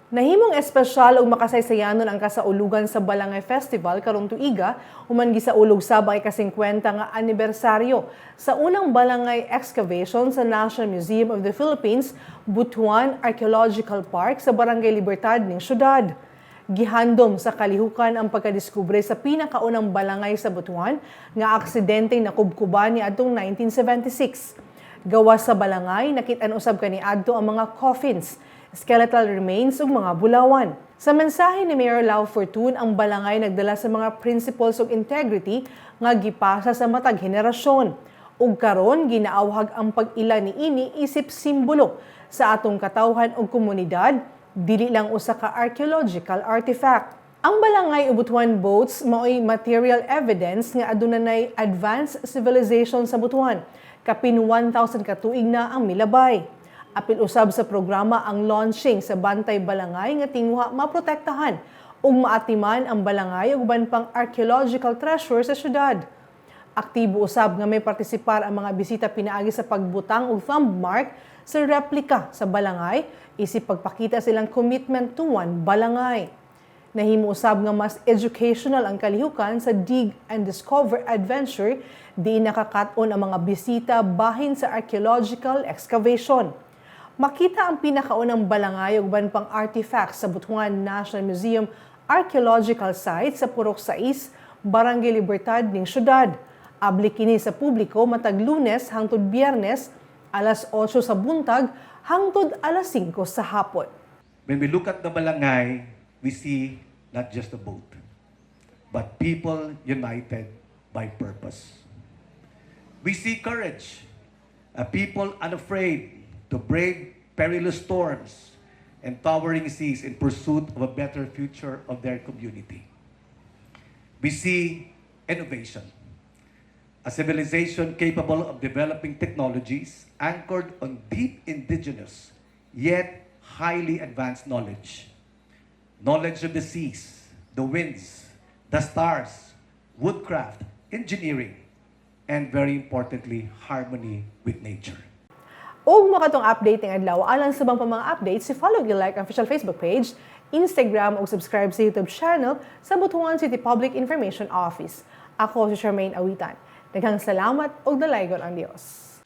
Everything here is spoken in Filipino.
Nahimong espesyal ug makasaysayanon ang kasaulugan sa Balangay Festival karong tuiga human gisaulog sabay ka-50 nga anibersaryo sa unang balangay excavation sa National Museum of the Philippines, Butuan Archaeological Park sa Barangay Libertad ning syudad. Gihandom sa kalihukan ang pagkadiskubre sa pinakaunang balangay sa Butuan nga aksidenteng nakubkuban niadtong 1976. Gawas sa balangay, nakit-an usab kaniadto ang mga coffins, skeletal remains ug mga bulawan. Sa mensahe ni Mayor Lau Fortun, ang balangay nagdala sa mga principles of integrity nga gipasa sa matag henerasyon. Ug karon ginaawhag ang pag-ila niini isip simbolo sa atong katawhan ug komunidad, dili lang usa ka archaeological artifact. Ang balangay ug Butuan boats mao'y material evidence nga adunay advanced civilization sa Butuan. Kapin 1,000 ka tuig na ang milabay. Apil usab sa programa ang launching sa Bantay Balangay nga tinguha maprotektahan ug maatiman ang balangay ug uban pang archaeological treasure sa syudad. Aktibo usab nga may partisipar ang mga bisita pinaagi sa pagbutang og thumb mark sa replika sa balangay isip pagpakita silang commitment to one balangay. Nahimo usab nga mas educational ang kalihukan sa Dig and Discover Adventure di nakakat-on ang mga bisita bahin sa archaeological excavation. Makita ang pinakaunang balangay ug uban pang artifacts sa Butuan National Museum Archaeological Site sa Purok 6, Barangay Libertad ning syudad. Abli kini sa publiko matag Lunes hangtod Biyernes, alas 8 sa buntag hangtod alas 5 sa hapon. When we look at the balangay, we see not just a boat, but people united by purpose. We see courage, a people unafraid to brave perilous storms and towering seas in pursuit of a better future of their community. We see innovation, a civilization capable of developing technologies anchored on deep indigenous yet highly advanced knowledge. Knowledge of the seas, the winds, the stars, woodcraft, engineering, and very importantly, harmony with nature. Og makatong update ng adlaw alang sa bang mga updates, follow and like ang official Facebook page, Instagram ug subscribe sa YouTube channel sa Butuan City Public Information Office. Ako si Charmaine Awitan. Daghang salamat ug dalaygon ang Dios.